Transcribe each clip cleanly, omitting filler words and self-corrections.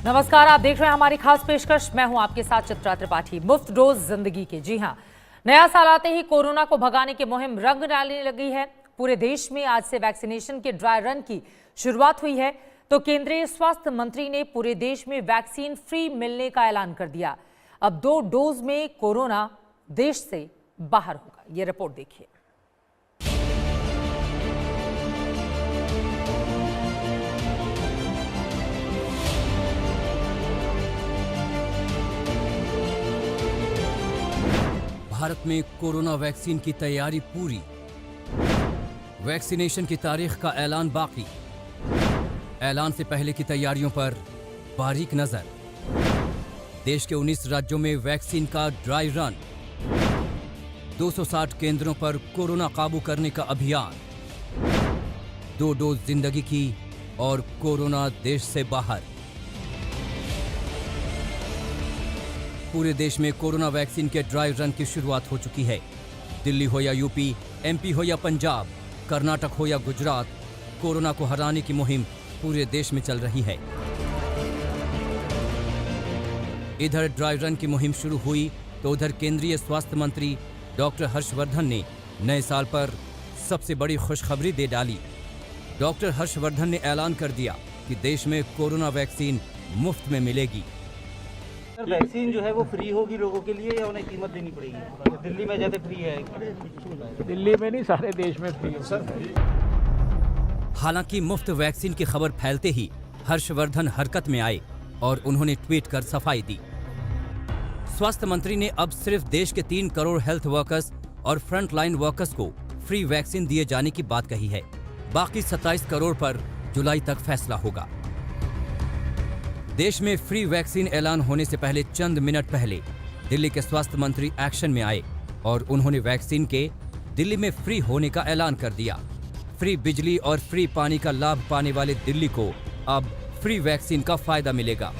नमस्कार, आप देख रहे हैं हमारी खास पेशकश। मैं हूं आपके साथ चित्रा त्रिपाठी। मुफ्त डोज जिंदगी के। जी हां, नया साल आते ही कोरोना को भगाने की मुहिम रंग डालने लगी है। पूरे देश में आज से वैक्सीनेशन के ड्राई रन की शुरुआत हुई है। तो केंद्रीय स्वास्थ्य मंत्री ने पूरे देश में वैक्सीन फ्री मिलने का ऐलान कर दिया। अब 2 डोज में कोरोना देश से बाहर होगा। ये रिपोर्ट देखिए। भारत में कोरोना वैक्सीन की तैयारी पूरी। वैक्सीनेशन की तारीख का ऐलान बाकी। ऐलान से पहले की तैयारियों पर बारीक नजर। देश के 19 राज्यों में वैक्सीन का ड्राई रन। 260 केंद्रों पर कोरोना काबू करने का अभियान। 2 डोज जिंदगी की और कोरोना देश से बाहर। पूरे देश में कोरोना वैक्सीन के ड्राई रन की शुरुआत हो चुकी है। दिल्ली हो या यूपी, एमपी हो या पंजाब, कर्नाटक हो या गुजरात, कोरोना को हराने की मुहिम पूरे देश में चल रही है। इधर ड्राई रन की मुहिम शुरू हुई तो उधर केंद्रीय स्वास्थ्य मंत्री डॉक्टर हर्षवर्धन ने नए साल पर सबसे बड़ी खुशखबरी दे डाली। डॉक्टर हर्षवर्धन ने ऐलान कर दिया कि देश में कोरोना वैक्सीन मुफ्त में मिलेगी। सर, वैक्सीन जो है वो फ्री होगी लोगों के लिए या उन्हें कीमत देनी पड़ेगी? दिल्ली में जैसे फ्री है। दिल्ली में नहीं, सारे देश में फ्री है सर। हालांकि मुफ्त वैक्सीन की खबर फैलते ही हर्षवर्धन हरकत में आए और उन्होंने ट्वीट कर सफाई दी। स्वास्थ्य मंत्री ने अब सिर्फ देश के 3 करोड़ हेल्थ वर्कर्स और फ्रंट लाइन वर्कर्स को फ्री वैक्सीन दिए जाने की बात कही है। बाकी 27 करोड़ पर जुलाई तक फैसला होगा। देश में फ्री वैक्सीन ऐलान होने से पहले चंद मिनट पहले दिल्ली के स्वास्थ्य मंत्री एक्शन में आए और उन्होंने वैक्सीन के दिल्ली में फ्री होने का ऐलान कर दिया। फ्री बिजली और फ्री पानी का लाभ पाने वाले दिल्ली को अब फ्री वैक्सीन का फायदा मिलेगा।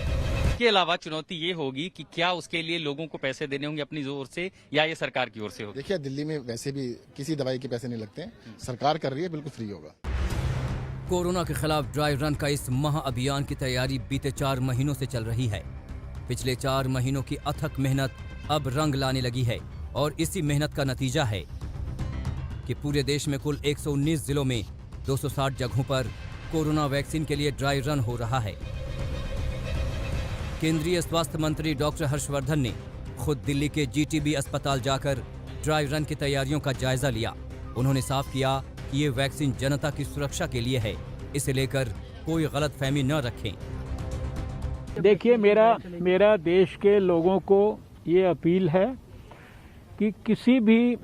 इसके अलावा चुनौती ये होगी कि क्या उसके लिए लोगों को पैसे देने होंगे अपनी ओर से या ये सरकार की ओर से होगा? देखिए, दिल्ली में वैसे भी किसी दवाई के पैसे नहीं लगते हैं, सरकार कर रही है, बिल्कुल फ्री होगा। कोरोना के खिलाफ ड्राई रन का इस महाअभियान की तैयारी बीते 4 महीनों से चल रही है। पिछले 4 महीनों की अथक मेहनत अब रंग लाने लगी है और इसी मेहनत का नतीजा है कि पूरे देश में कुल 119 जिलों में 260 जगहों पर कोरोना वैक्सीन के लिए ड्राई रन हो रहा है। केंद्रीय स्वास्थ्य मंत्री डॉक्टर हर्षवर्धन ने खुद दिल्ली के जीटीबी अस्पताल जाकर ड्राई रन की तैयारियों का जायजा लिया। उन्होंने साफ किया कि ये वैक्सीन जनता की सुरक्षा के लिए है, इसे लेकर कोई गलतफहमी न रखें। देखिए, मेरा देश के लोगों को ये अपील है कि किसी भी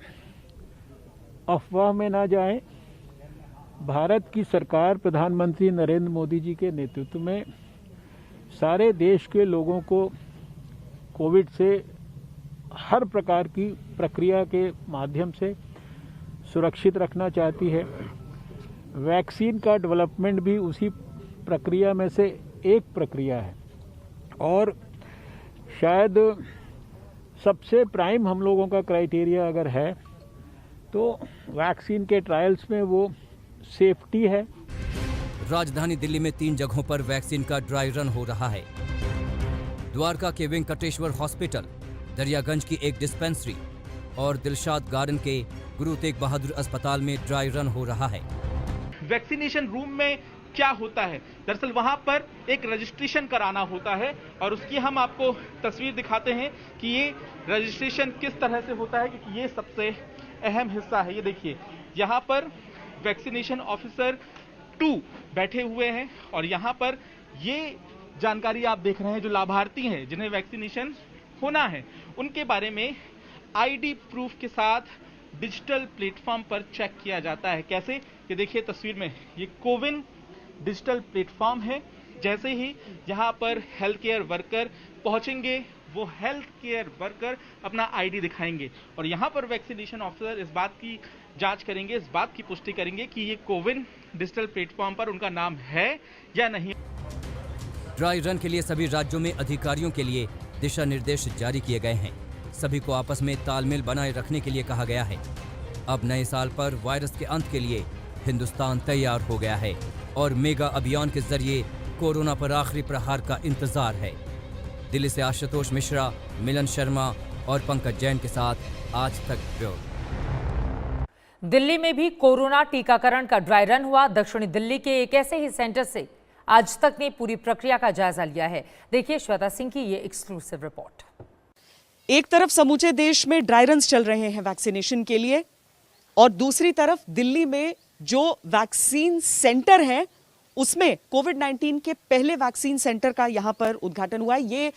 अफवाह में ना जाएं। भारत की सरकार प्रधानमंत्री नरेंद्र मोदी जी के नेतृत्व में सारे देश के लोगों को कोविड से हर प्रकार की प्रक्रिया के माध्यम से सुरक्षित रखना चाहती है। वैक्सीन का डेवलपमेंट भी उसी प्रक्रिया में से एक प्रक्रिया है और शायद सबसे प्राइम हम लोगों का क्राइटेरिया अगर है तो वैक्सीन के ट्रायल्स में वो सेफ्टी है। राजधानी दिल्ली में 3 जगहों पर वैक्सीन का ड्राई रन हो रहा है। द्वारका के वेंकटेश्वर हॉस्पिटल, दरियागंज की एक डिस्पेंसरी और दिलशाद गार्डन के गुरु तेग बहादुर अस्पताल में ड्राई रन हो रहा है। वैक्सीनेशन रूम में क्या होता है? दरअसल वहां पर एक रजिस्ट्रेशन कराना होता है और उसकी हम आपको तस्वीर दिखाते हैं कि ये रजिस्ट्रेशन किस तरह से होता है, क्योंकि ये सबसे अहम हिस्सा है। ये देखिए, यहाँ पर वैक्सीनेशन ऑफिसर 2 बैठे हुए हैं और यहाँ पर ये जानकारी आप देख रहे हैं, जो लाभार्थी हैं जिन्हें वैक्सीनेशन होना है उनके बारे में आईडी प्रूफ के साथ डिजिटल प्लेटफॉर्म पर चेक किया जाता है। कैसे? ये देखिए तस्वीर में, ये कोविन डिजिटल प्लेटफॉर्म है। जैसे ही यहाँ पर हेल्थ केयर वर्कर पहुंचेंगे, वो हेल्थ केयर वर्कर अपना आईडी दिखाएंगे और यहाँ पर वैक्सीनेशन ऑफिसर इस बात की जांच करेंगे, इस बात की पुष्टि करेंगे कि ये कोविन डिजिटल प्लेटफॉर्म पर उनका नाम है या नहीं। ड्राई रन के लिए सभी राज्यों में अधिकारियों के लिए दिशा निर्देश जारी किए गए हैं। सभी को आपस में तालमेल बनाए रखने के लिए कहा गया है। अब नए साल पर वायरस के अंत के लिए हिंदुस्तान तैयार हो गया है और मेगा अभियान के जरिए कोरोना पर आखिरी प्रहार का इंतजार है। दिल्ली से आशुतोष मिश्रा, मिलन शर्मा और पंकज जैन के साथ आज तक ब्यूरो। दिल्ली में भी कोरोना टीकाकरण का ड्राई रन हुआ। दक्षिणी दिल्ली के एक ऐसे ही सेंटर से आज तक ने पूरी प्रक्रिया का जायजा लिया है। देखिए श्वेता सिंह की ये एक्सक्लूसिव रिपोर्ट। एक तरफ समूचे देश में ड्राई रन्स चल रहे हैं वैक्सीनेशन के लिए और दूसरी तरफ दिल्ली में जो वैक्सीन सेंटर है उसमें कोविड-19 के पहले वैक्सीन सेंटर का यहां पर उद्घाटन हुआ है। ये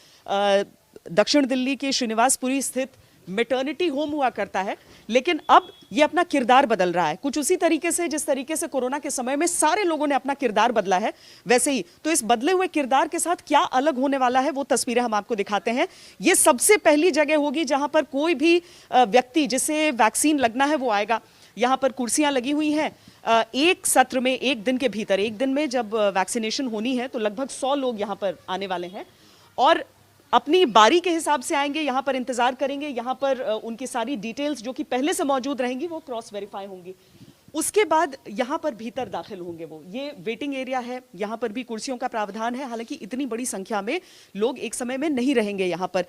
दक्षिण दिल्ली के श्रीनिवासपुरी स्थित मैटरनिटी होम हुआ करता है, लेकिन अब ये अपना किरदार बदल रहा है। कुछ उसी तरीके से जिस तरीके से कोरोना के समय में सारे लोगों ने अपना किरदार बदला है, वैसे ही तो इस बदले हुए किरदार के साथ क्या अलग होने वाला है वो तस्वीरें हम आपको दिखाते हैं। ये सबसे पहली जगह होगी जहां पर कोई भी व्यक्ति जिसे वैक्सीन लगना है वो आएगा। यहाँ पर कुर्सियां लगी हुई हैं। एक सत्र में, एक दिन के भीतर, एक दिन में जब वैक्सीनेशन होनी है तो लगभग 100 लोग यहाँ पर आने वाले हैं और अपनी बारी के हिसाब से आएंगे, यहाँ पर इंतजार करेंगे। यहाँ पर उनकी सारी डिटेल्स जो कि पहले से मौजूद रहेंगी वो क्रॉस वेरीफाई होंगी। उसके बाद यहाँ पर भीतर दाखिल होंगे वो। ये वेटिंग एरिया है, यहाँ पर भी कुर्सियों का प्रावधान है। हालांकि इतनी बड़ी संख्या में लोग एक समय में नहीं रहेंगे यहाँ पर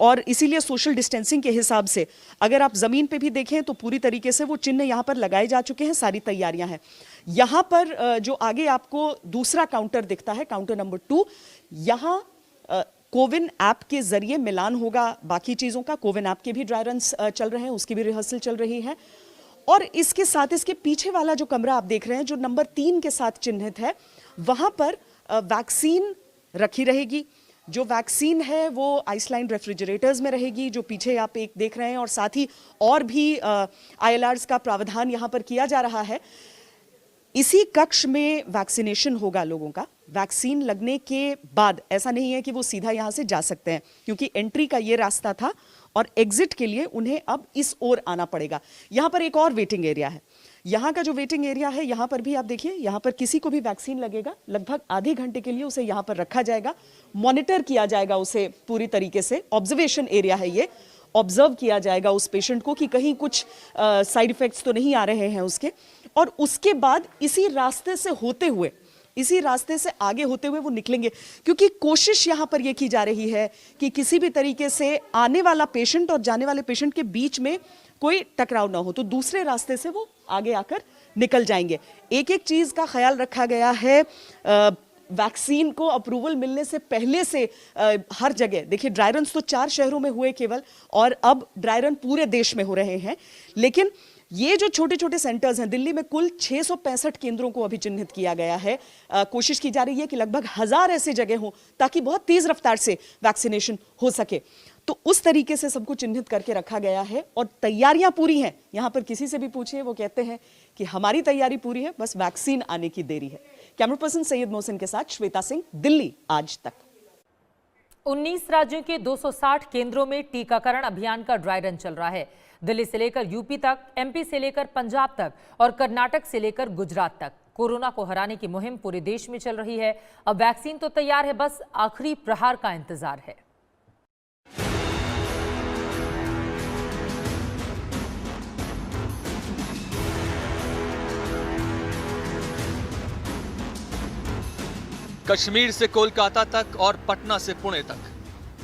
और इसीलिए सोशल डिस्टेंसिंग के हिसाब से अगर आप जमीन पे भी देखें तो पूरी तरीके से वो चिन्ह यहाँ पर लगाए जा चुके हैं। सारी तैयारियां हैं। यहाँ पर जो आगे आपको दूसरा काउंटर दिखता है, काउंटर नंबर 2, यहाँ कोविन ऐप के जरिए मिलान होगा बाकी चीजों का। कोविन ऐप के भी ड्राई रन्स चल रहे हैं, उसकी भी रिहर्सल चल रही है। और इसके साथ इसके पीछे वाला जो कमरा आप देख रहे हैं जो नंबर 3 के साथ चिन्हित है, वहां पर वैक्सीन रखी रहेगी। जो वैक्सीन है वो आइसलाइन रेफ्रिजरेटर्स में रहेगी, जो पीछे आप एक देख रहे हैं, और साथ ही और भी ILRs का प्रावधान यहां पर किया जा रहा है। इसी कक्ष में वैक्सीनेशन होगा लोगों का। वैक्सीन लगने के बाद ऐसा नहीं है कि वो सीधा यहां से जा सकते हैं, क्योंकि एंट्री का ये रास्ता था और एग्जिट के लिए उन्हें अब इस ओर आना पड़ेगा। यहां पर एक और वेटिंग एरिया है। यहाँ का जो वेटिंग एरिया है, यहाँ पर भी आप देखिए, यहाँ पर किसी को भी वैक्सीन लगेगा लगभग आधे घंटे के लिए उसे यहाँ पर रखा जाएगा, मॉनिटर किया जाएगा उसे पूरी तरीके से। ऑब्जर्वेशन एरिया है ये, ऑब्जर्व किया जाएगा उस पेशेंट को कि कहीं कुछ साइड इफेक्ट्स तो नहीं आ रहे हैं उसके। और उसके बाद इसी रास्ते से होते हुए, इसी रास्ते से आगे होते हुए वो निकलेंगे, क्योंकि कोशिश यहाँ पर ये की जा रही है कि किसी भी तरीके से आने वाला पेशेंट और जाने वाले पेशेंट के बीच में कोई टकराव ना हो, तो दूसरे रास्ते से वो आगे आकर निकल जाएंगे। एक एक चीज का ख्याल रखा गया है। वैक्सीन को अप्रूवल मिलने से पहले से हर जगह देखिए, ड्राई रन्स तो 4 शहरों में हुए केवल, और अब ड्राई रन पूरे देश में हो रहे हैं। लेकिन ये जो छोटे छोटे सेंटर्स हैं, दिल्ली में कुल 665 केंद्रों को अभी चिन्हित किया गया है। कोशिश की जा रही है कि लगभग 1000 ऐसी जगह हो ताकि बहुत तेज रफ्तार से वैक्सीनेशन हो सके। तो उस तरीके से सबको चिन्हित करके रखा गया है और तैयारियां पूरी हैं। यहां पर किसी से भी पूछिए, वो कहते हैं कि हमारी तैयारी पूरी है, बस वैक्सीन आने की देरी है। कैमरा पर्सन सैयद मोहसिन के साथ श्वेता सिंह, दिल्ली आज तक। 19 राज्यों के 260 केंद्रों में टीकाकरण अभियान का ड्राई रन चल रहा है। दिल्ली से लेकर यूपी तक, एमपी से लेकर पंजाब तक और कर्नाटक से लेकर गुजरात तक कोरोना को हराने की मुहिम पूरे देश में चल रही है। अब वैक्सीन तो तैयार है, बस आखिरी प्रहार का इंतजार है। कश्मीर से कोलकाता तक और पटना से पुणे तक,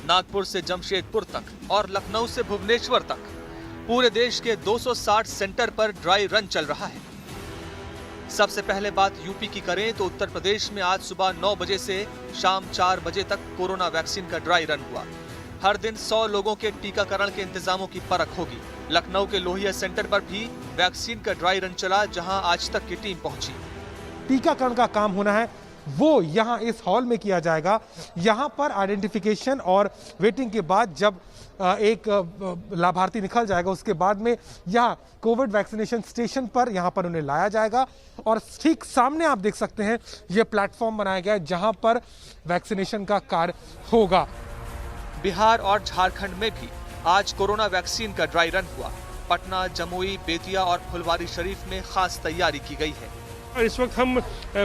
नागपुर से जमशेदपुर तक और लखनऊ से भुवनेश्वर तक पूरे देश के 260 सेंटर पर ड्राई रन चल रहा है। सबसे पहले बात यूपी की करें तो उत्तर प्रदेश में आज सुबह 9 बजे से शाम 4 बजे तक कोरोना वैक्सीन का ड्राई रन हुआ। हर दिन 100 लोगों के टीकाकरण के इंतजामों की परख होगी। लखनऊ के लोहिया सेंटर पर भी वैक्सीन का ड्राई रन चला, जहां आज तक की टीम पहुंची। टीकाकरण का काम होना है वो यहाँ इस हॉल में किया जाएगा। यहाँ पर आइडेंटिफिकेशन और वेटिंग के बाद जब एक लाभार्थी निकल जाएगा, उसके बाद में यहाँ कोविड वैक्सीनेशन स्टेशन पर यहाँ पर उन्हें लाया जाएगा। और ठीक सामने आप देख सकते हैं ये प्लेटफॉर्म बनाया गया है जहाँ पर वैक्सीनेशन का कार्य होगा। बिहार और झारखंड में भी आज कोरोना वैक्सीन का ड्राई रन हुआ। पटना, जमुई, बेतिया और फुलवारी शरीफ में खास तैयारी की गई है। इस वक्त हम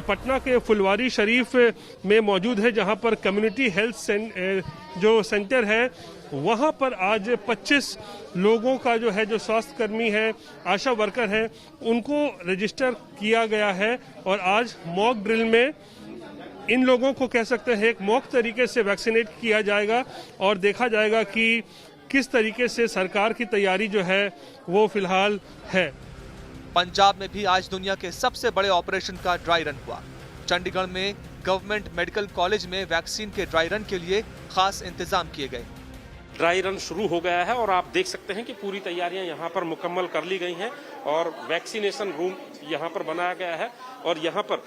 पटना के फुलवारी शरीफ में मौजूद है, जहां पर कम्युनिटी हेल्थ जो सेंटर है, वहां पर आज 25 लोगों का जो है, जो स्वास्थ्य कर्मी है, आशा वर्कर है, उनको रजिस्टर किया गया है। और आज मॉक ड्रिल में इन लोगों को कह सकते हैं एक मॉक तरीके से वैक्सीनेट किया जाएगा और देखा जाएगा कि किस तरीके से सरकार की तैयारी जो है वो फिलहाल है। पंजाब में भी आज दुनिया के सबसे बड़े ऑपरेशन का ड्राई रन हुआ। चंडीगढ़ में गवर्नमेंट मेडिकल कॉलेज में वैक्सीन के ड्राई रन के लिए खास इंतजाम किए गए। ड्राई रन शुरू हो गया है और आप देख सकते हैं कि पूरी तैयारियां यहाँ पर मुकम्मल कर ली गई हैं और वैक्सीनेशन रूम यहाँ पर बनाया गया है और यहाँ पर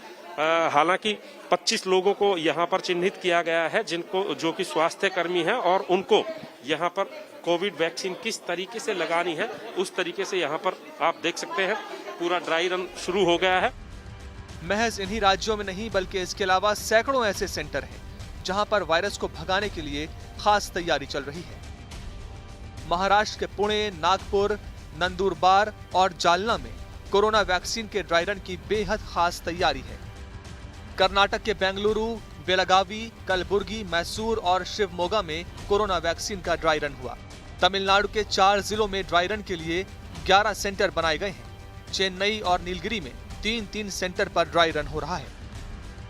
हालांकि 25 लोगों को यहाँ पर चिन्हित किया गया है जो कि स्वास्थ्य कर्मी हैं और उनको यहाँ पर कोविड वैक्सीन किस तरीके से लगानी है उस तरीके से यहाँ पर आप देख सकते हैं पूरा ड्राई रन शुरू हो गया है। महज इन्हीं राज्यों में नहीं बल्कि इसके अलावा सैकड़ों ऐसे सेंटर हैं जहां पर वायरस को भगाने के लिए खास तैयारी चल रही है। महाराष्ट्र के पुणे, नागपुर, नंदुरबार और जालना में कोरोना वैक्सीन के ड्राई रन की बेहद खास तैयारी है। कर्नाटक के बेंगलुरु, बेलगावी, कलबुर्गी, मैसूर और शिवमोगा में कोरोना वैक्सीन का ड्राई रन हुआ। तमिलनाडु के 4 जिलों में ड्राई रन के लिए 11 सेंटर बनाए गए हैं। चेन्नई और नीलगिरी में 3-3 सेंटर पर ड्राई रन हो रहा है।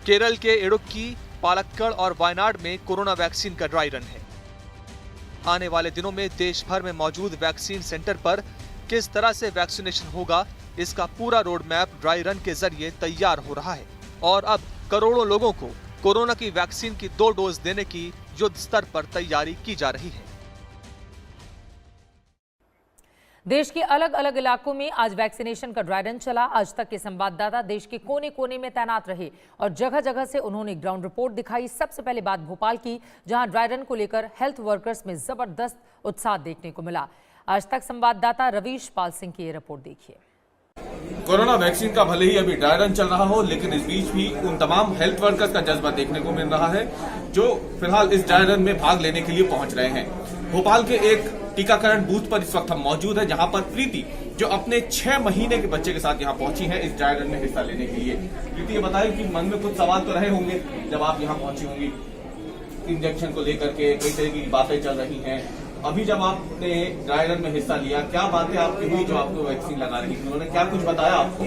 केरल के इडुक्की, पालक्कड़ और वायनाड में कोरोना वैक्सीन का ड्राई रन है। आने वाले दिनों में देश भर में मौजूद वैक्सीन सेंटर पर किस तरह से वैक्सीनेशन होगा, इसका पूरा रोड मैप ड्राई रन के जरिए तैयार हो रहा है और अब करोड़ों लोगों को कोरोना की वैक्सीन की 2 डोज देने की युद्ध स्तर पर तैयारी की जा रही है। देश के अलग अलग इलाकों में आज वैक्सीनेशन का ड्राई रन चला। आज तक के संवाददाता देश के कोने कोने में तैनात रहे और जगह जगह से उन्होंने ग्राउंड रिपोर्ट दिखाई। सबसे पहले बात भोपाल की, जहां ड्राई रन को लेकर हेल्थ वर्कर्स में जबरदस्त उत्साह देखने को मिला। आज तक संवाददाता रवीश पाल सिंह की ये रिपोर्ट देखिए। कोरोना वैक्सीन का भले ही अभी ड्राई रन चल रहा हो, लेकिन इस बीच भी उन तमाम हेल्थ वर्कर्स का जज्बा देखने को मिल रहा है जो फिलहाल इस ड्राई रन में भाग लेने के लिए पहुंच रहे हैं। भोपाल के एक टीकाकरण बूथ पर इस वक्त हम मौजूद है, जहां पर प्रीति जो अपने 6 महीने के बच्चे के साथ यहां पहुंची है इस ड्राई रन में हिस्सा लेने के लिए। प्रीति, ये बताइए कि मन में कुछ सवाल तो रहे होंगे जब आप यहां पहुंची होंगी, इंजेक्शन को लेकर के कई तरह की बातें चल रही हैं। अभी जब आपने ड्राई रन में हिस्सा लिया, क्या बातें आपकी हुई जो आपको वैक्सीन लगा रही थी? उन्होंने क्या कुछ बताया आपको?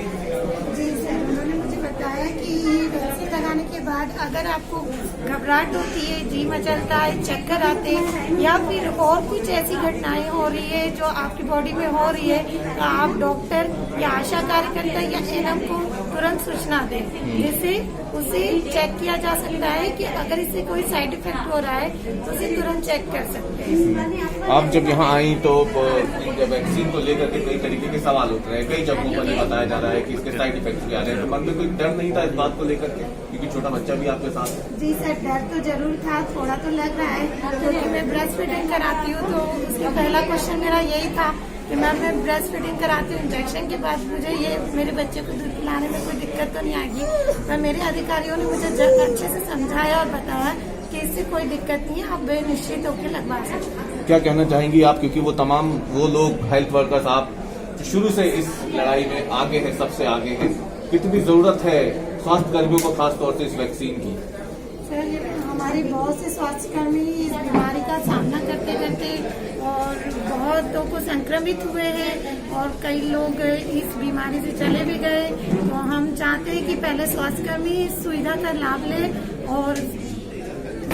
जी सर, उन्होंने मुझे बताया कि वैक्सीन लगाने के बाद अगर आपको घबराहट होती है, जी मचलता है, चक्कर आते हैं या फिर और कुछ ऐसी घटनाएं हो रही है जो आपकी बॉडी में हो रही है, तो आप डॉक्टर या आशा कार्यकर्ता या एनएम को तुरंत सूचना दें, जिससे उसे चेक किया जा सकता है कि अगर इससे कोई साइड इफेक्ट हो रहा है तो उसे तुरंत चेक कर सकते हैं। आप जब यहाँ आई तो जब वैक्सीन को लेकर के कई तरीके के सवाल उठ रहे हैं, कई जगहों पर बताया जा रहा है कि इसके साइड इफेक्ट्स भी आ रहे हैं, तो मन में कोई डर नहीं था इस बात को लेकर के, क्योंकि छोटा बच्चा भी आपके साथ है? जी सर, डर तो जरूर था, थोड़ा तो लग रहा है, क्योंकि मैं ब्रेस्ट फीडिंग कराती हूँ तो उसका पहला क्वेश्चन मेरा यही था कि मैम मैं ब्रेस्ट फीडिंग कराती हूँ, इंजेक्शन के बाद मुझे ये मेरे बच्चे को दूध पिलाने में कोई दिक्कत तो नहीं आएगी। पर मेरे अधिकारियों ने मुझे अच्छे से समझाया और बताया कि इससे कोई दिक्कत नहीं है, आप बेनिश्चित होकर लगवा सकते हैं। क्या कहना चाहेंगी आप, क्योंकि वो लोग हेल्थ वर्कर्स आप शुरू से इस लड़ाई में आगे हैं, सबसे आगे हैं, कितनी जरूरत है स्वास्थ्य कर्मियों को खासतौर से इस वैक्सीन की? सर, हमारे बहुत से स्वास्थ्यकर्मी इस बीमारी का सामना करते करते और बहुतों को संक्रमित हुए हैं और कई लोग इस बीमारी से चले भी गए। तो हम चाहते हैं कि पहले स्वास्थ्यकर्मी इस सुविधा का लाभ लें और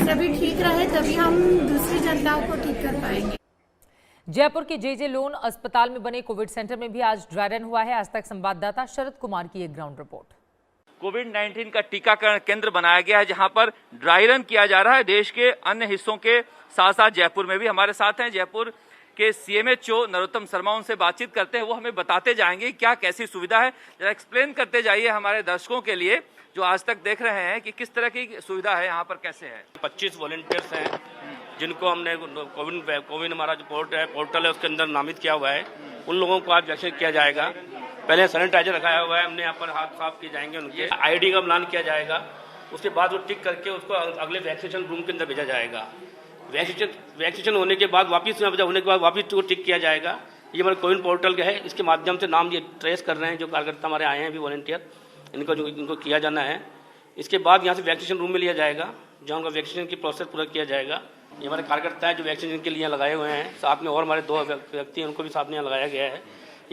सभी ठीक रहे, तभी हम दूसरी जनताओं को ठीक कर पाएंगे। जयपुर के जेजे लोन अस्पताल में बने कोविड सेंटर में भी आज ड्राई रन हुआ है। आज तक संवाददाता शरद कुमार की एक ग्राउंड रिपोर्ट। कोविड-19 का टीकाकरण केंद्र बनाया गया है, जहां पर ड्राई रन किया जा रहा है। देश के अन्य हिस्सों के साथ साथ जयपुर में भी हमारे साथ हैं जयपुर के सीएमएचओ नरोत्तम शर्मा, उनसे बातचीत करते हैं। वो हमें बताते जाएंगे क्या कैसी सुविधा है। जरा एक्सप्लेन करते जाइए हमारे दर्शकों के लिए जो आज तक देख रहे हैं कि किस तरह की सुविधा है यहाँ पर, कैसे है। 25 वॉलंटियर्स हैं जिनको हमने कोविन हमारा जो पोर्टल है उसके अंदर नामित किया हुआ है। उन लोगों को आज वैक्सीन किया जाएगा। पहले सैनिटाइजर रखाया हुआ है, हमने यहाँ पर हाथ साफ किए जाएंगे, उनके आईडी का मिलान किया जाएगा। उसके बाद वो टिक करके उसको अगले वैक्सीनेशन रूम के अंदर भेजा जाएगा। वैक्सीनेशन होने के बाद वापस होने के बाद वापस वो टिक किया जाएगा। ये हमारे कोविन पोर्टल का है, इसके माध्यम से नाम ये ट्रेस कर रहे हैं जो कार्यकर्ता हमारे आए हैं अभी वॉलंटियर, इनको किया जाना है। इसके बाद यहाँ से वैक्सीनेशन रूम में लिया जाएगा जहाँ उनका वैक्सीनेशन की प्रोसेस पूरा किया जाएगा। ये हमारे कार्यकर्ता हैं जो वैक्सीनेशन के लिए लगाए हुए हैं, साथ में और हमारे 2 व्यक्ति हैं, उनको भी साथ में लगाया गया है।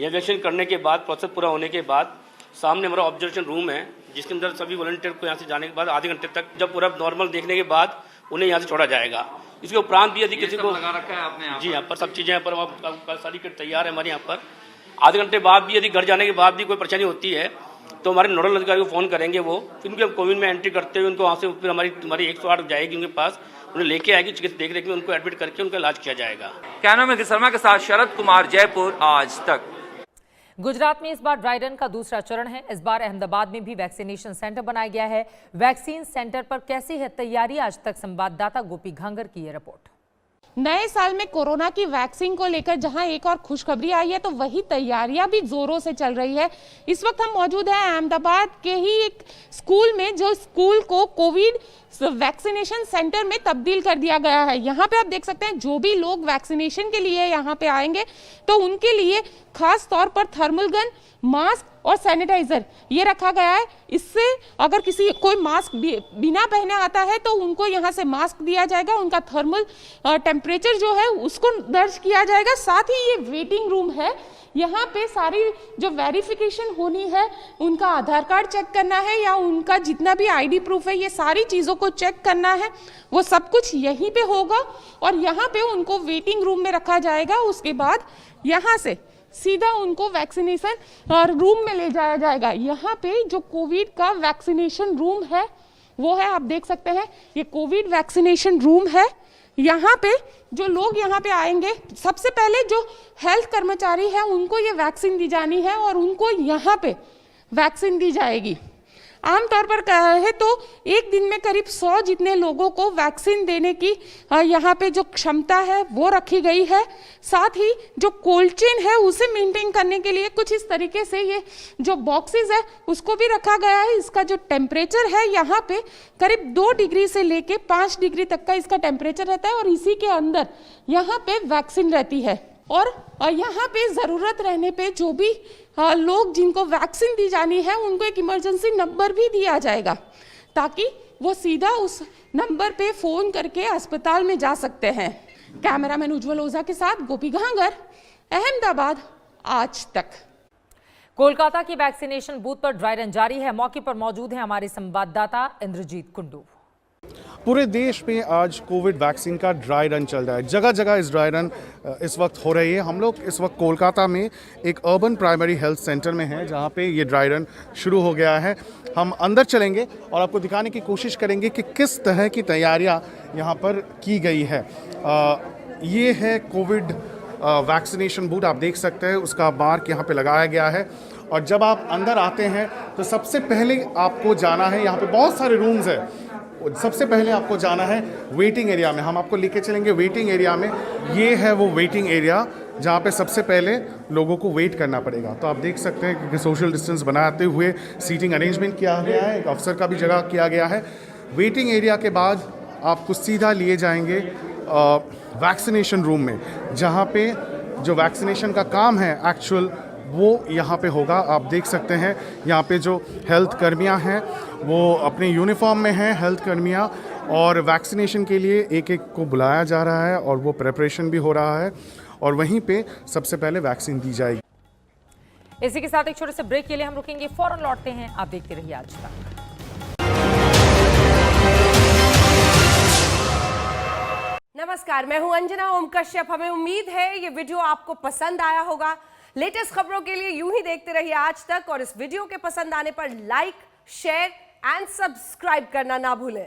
यह वैक्सीन करने के बाद प्रोसेस पूरा होने के बाद सामने हमारा ऑब्जर्वेशन रूम है जिसके अंदर सभी वॉलंटियर को यहाँ से जाने के बाद आधे घंटे तक जब पूरा नॉर्मल देखने के बाद उन्हें यहाँ से छोड़ा जाएगा। इसके उपरांत भी यदि किसी को लगा रखा है आपने जी यहाँ पर सब चीज़ें यहाँ पर सारी किट तैयार है हमारे यहाँ पर। आधे घंटे बाद भी यदि घर जाने के बाद भी कोई परेशानी होती है तो हमारे नोडल अधिकारी को फ़ोन करेंगे, वो फिर उनके कोविड में एंट्री करते हुए उनको वहाँ से फिर हमारी 108 जाएगी उनके पास, उन्हें लेके आएगी, चिकित्सा देख रेख में उनको एडमिट करके उनका इलाज किया जाएगा। कैमरा में शर्मा के साथ शरद कुमार, जयपुर, आज तक। गुजरात में इस बार ड्राई रन का दूसरा चरण है। इस बार अहमदाबाद में भी वैक्सीनेशन सेंटर बनाया गया है। वैक्सीन सेंटर पर कैसी है तैयारी, आज तक संवाददाता गोपी घांगर की ये रिपोर्ट। नए साल में कोरोना की वैक्सीन को लेकर जहां एक और खुशखबरी आई है तो वही तैयारियां भी जोरों से चल रही है। इस वक्त हम मौजूद हैं अहमदाबाद के ही एक स्कूल में, जो स्कूल को कोविड वैक्सीनेशन सेंटर में तब्दील कर दिया गया है। यहाँ पे आप देख सकते हैं जो भी लोग वैक्सीनेशन के लिए यहाँ पे आएंगे तो उनके लिए खास तौर पर थर्मल गन, मास्क और सैनिटाइजर ये रखा गया है। इससे अगर कोई मास्क बिना पहने आता है तो उनको यहाँ से मास्क दिया जाएगा, उनका थर्मल टेम्परेचर जो है उसको दर्ज किया जाएगा। साथ ही ये वेटिंग रूम है, यहाँ पे सारी जो वेरिफिकेशन होनी है, उनका आधार कार्ड चेक करना है या उनका जितना भी आईडी प्रूफ है, ये सारी चीज़ों को चेक करना है, वो सब कुछ यहीं पे होगा और यहाँ पे उनको वेटिंग रूम में रखा जाएगा। उसके बाद यहाँ से सीधा उनको वैक्सीनेशन रूम में ले जाया जाएगा। यहाँ पे जो कोविड का वैक्सीनेशन रूम है वो है, आप देख सकते हैं ये कोविड वैक्सीनेशन रूम है। यहाँ पे जो लोग यहाँ पे आएंगे, सबसे पहले जो हेल्थ कर्मचारी है उनको ये वैक्सीन दी जानी है और उनको यहाँ पे वैक्सीन दी जाएगी। आमतौर पर कहे तो एक दिन में करीब 100 जितने लोगों को वैक्सीन देने की यहाँ पे जो क्षमता है वो रखी गई है। साथ ही जो कोल्ड चेन है उसे मेंटेन करने के लिए कुछ इस तरीके से ये जो बॉक्सेस है उसको भी रखा गया है। इसका जो टेम्परेचर है यहाँ पे करीब 2 डिग्री से लेके 5 डिग्री तक का इसका टेम्परेचर रहता है और इसी के अंदर यहाँ पे वैक्सीन रहती है। और यहाँ पे ज़रूरत रहने पे जो भी लोग जिनको वैक्सीन दी जानी है उनको एक इमरजेंसी नंबर भी दिया जाएगा ताकि वो सीधा उस नंबर पे फ़ोन करके अस्पताल में जा सकते हैं। कैमरामैन उज्जवल ओझा के साथ गोपी घांगर, अहमदाबाद, आज तक। कोलकाता की वैक्सीनेशन बूथ पर ड्राई रन जारी है। मौके पर मौजूद हैं हमारे संवाददाता इंद्रजीत कुंडू। पूरे देश में आज कोविड वैक्सीन का ड्राई रन चल रहा है। जगह जगह इस ड्राई रन इस वक्त हो रही है। हम लोग इस वक्त कोलकाता में एक अर्बन प्राइमरी हेल्थ सेंटर में हैं जहां पे ये ड्राई रन शुरू हो गया है। हम अंदर चलेंगे और आपको दिखाने की कोशिश करेंगे कि किस तरह की तैयारियां यहां पर की गई है। ये है कोविड वैक्सीनेशन बूथ, आप देख सकते हैं उसका मार्क यहाँ पे लगाया गया है। और जब आप अंदर आते हैं तो सबसे पहले आपको जाना है, यहाँ पे बहुत सारे रूम्स हैं, सबसे पहले आपको जाना है वेटिंग एरिया में। हम आपको लेके चलेंगे वेटिंग एरिया में। ये है वो वेटिंग एरिया जहाँ पे सबसे पहले लोगों को वेट करना पड़ेगा। तो आप देख सकते हैं कि सोशल डिस्टेंस बनाते हुए सीटिंग अरेंजमेंट किया गया है, एक अफसर का भी जगह किया गया है। वेटिंग एरिया के बाद आपको सीधा लिए जाएंगे वैक्सीनेशन रूम में, जहाँ पे जो वैक्सीनेशन का काम है एक्चुअल वो यहाँ पे होगा। आप देख सकते हैं यहाँ पे जो हेल्थ कर्मियाँ हैं वो अपने यूनिफॉर्म में हैं, हेल्थ कर्मियाँ, और वैक्सीनेशन के लिए एक एक को बुलाया जा रहा है और वो प्रिपरेशन भी हो रहा है और वहीं पे सबसे पहले वैक्सीन दी जाएगी। इसी के साथ एक छोटे से ब्रेक के लिए हम रुकेंगे, फौरन लौटते हैं। आप देखते रहिए आज तक। नमस्कार, मैं हूं अंजना ओम कश्यप। हमें उम्मीद है ये वीडियो आपको पसंद आया होगा। लेटेस्ट खबरों के लिए यूं ही देखते रहिए आज तक और इस वीडियो के पसंद आने पर लाइक, शेयर एंड सब्सक्राइब करना ना भूलें।